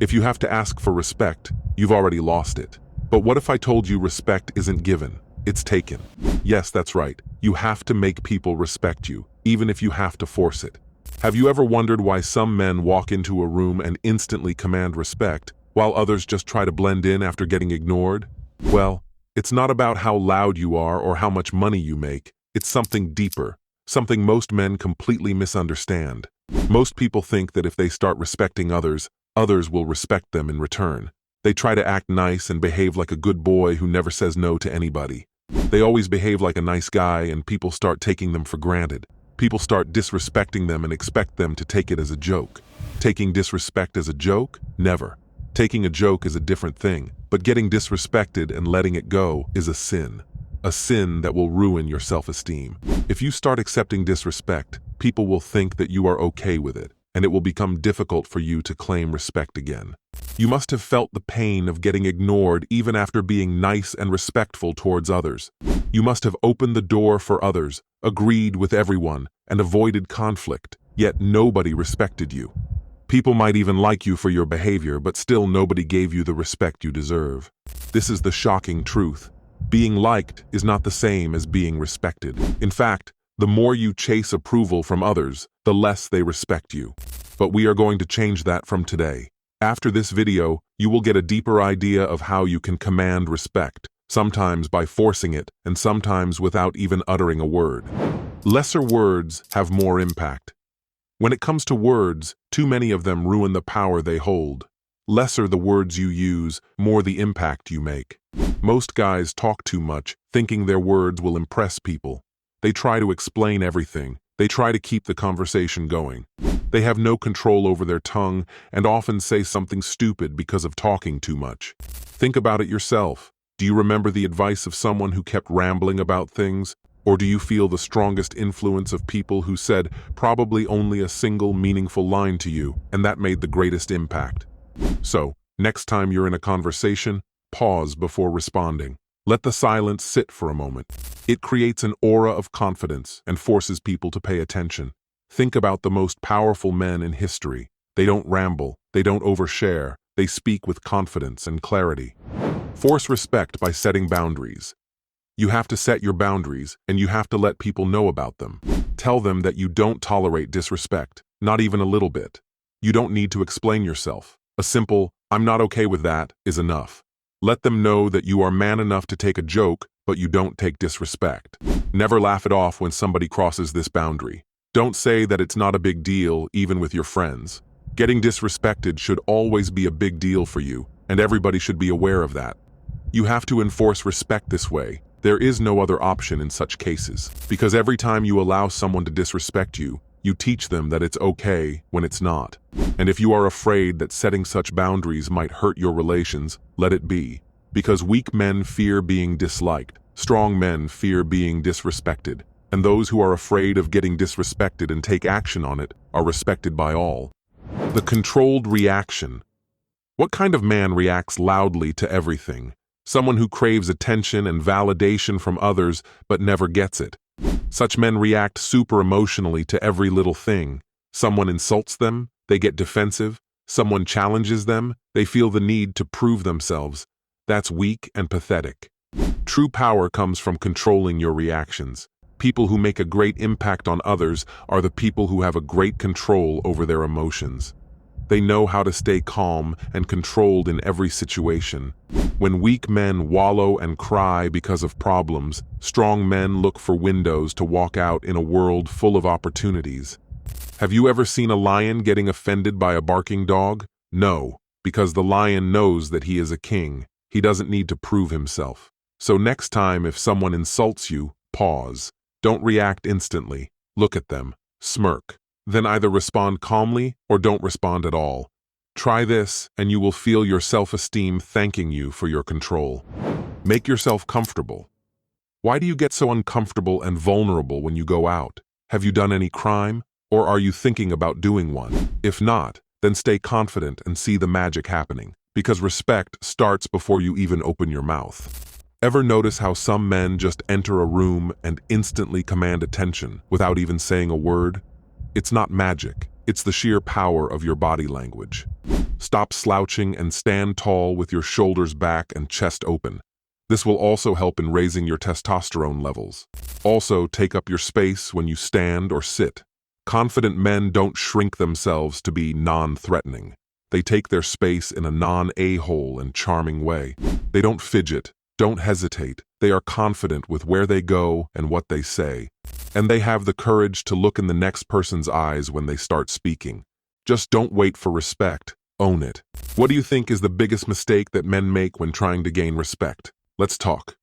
If you have to ask for respect, you've already lost it. But what if I told you respect isn't given, it's taken? Yes, that's right. You have to make people respect you, even if you have to force it. Have you ever wondered why some men walk into a room and instantly command respect, while others just try to blend in after getting ignored? Well, it's not about how loud you are or how much money you make. It's something deeper, something most men completely misunderstand. Most people think that if they start respecting others, others will respect them in return. They try to act nice and behave like a good boy who never says no to anybody. They always behave like a nice guy, and people start taking them for granted. People start disrespecting them and expect them to take it as a joke. Taking disrespect as a joke? Never. Taking a joke is a different thing, but getting disrespected and letting it go is a sin. A sin that will ruin your self-esteem. If you start accepting disrespect, people will think that you are okay with it, and it will become difficult for you to claim respect again. You must have felt the pain of getting ignored even after being nice and respectful towards others. You must have opened the door for others, agreed with everyone, and avoided conflict, yet nobody respected you. People might even like you for your behavior, but still nobody gave you the respect you deserve. This is the shocking truth. Being liked is not the same as being respected. In fact, the more you chase approval from others, the less they respect you. But we are going to change that from today. After this video, you will get a deeper idea of how you can command respect, sometimes by forcing it, and sometimes without even uttering a word. Lesser words have more impact. When it comes to words, too many of them ruin the power they hold. Lesser the words you use, more the impact you make. Most guys talk too much, thinking their words will impress people. They try to explain everything. They try to keep the conversation going. They have no control over their tongue and often say something stupid because of talking too much. Think about it yourself. Do you remember the advice of someone who kept rambling about things? Or do you feel the strongest influence of people who said probably only a single meaningful line to you, and that made the greatest impact? So, next time you're in a conversation, pause before responding. Let the silence sit for a moment. It creates an aura of confidence and forces people to pay attention. Think about the most powerful men in history. They don't ramble, they don't overshare, they speak with confidence and clarity. Force respect by setting boundaries. You have to set your boundaries, and you have to let people know about them. Tell them that you don't tolerate disrespect, not even a little bit. You don't need to explain yourself. A simple, "I'm not okay with that," is enough. Let them know that you are man enough to take a joke, but you don't take disrespect. Never laugh it off when somebody crosses this boundary. Don't say that it's not a big deal, even with your friends. Getting disrespected should always be a big deal for you, and everybody should be aware of that. You have to enforce respect this way. There is no other option in such cases, because every time you allow someone to disrespect you, you teach them that it's okay when it's not. And if you are afraid that setting such boundaries might hurt your relations, let it be. Because weak men fear being disliked, strong men fear being disrespected, and those who are afraid of getting disrespected and take action on it are respected by all. The controlled reaction. What kind of man reacts loudly to everything? Someone who craves attention and validation from others but never gets it. Such men react super emotionally to every little thing. Someone insults them, they get defensive. Someone challenges them, they feel the need to prove themselves. That's weak and pathetic. True power comes from controlling your reactions. People who make a great impact on others are the people who have a great control over their emotions. They know how to stay calm and controlled in every situation. When weak men wallow and cry because of problems, strong men look for windows to walk out in a world full of opportunities. Have you ever seen a lion getting offended by a barking dog? No, because the lion knows that he is a king. He doesn't need to prove himself. So next time if someone insults you, pause. Don't react instantly. Look at them. Smirk. Then either respond calmly or don't respond at all. Try this, and you will feel your self-esteem thanking you for your control. Make yourself comfortable. Why do you get so uncomfortable and vulnerable when you go out? Have you done any crime? Or are you thinking about doing one? If not, then stay confident and see the magic happening, because respect starts before you even open your mouth. Ever notice how some men just enter a room and instantly command attention without even saying a word? It's not magic. It's the sheer power of your body language. Stop slouching and stand tall with your shoulders back and chest open. This will also help in raising your testosterone levels. Also, take up your space when you stand or sit. Confident men don't shrink themselves to be non-threatening. They take their space in a non-a-hole and charming way. They don't fidget, don't hesitate. They are confident with where they go and what they say. And they have the courage to look in the next person's eyes when they start speaking. Just don't wait for respect. Own it. What do you think is the biggest mistake that men make when trying to gain respect? Let's talk.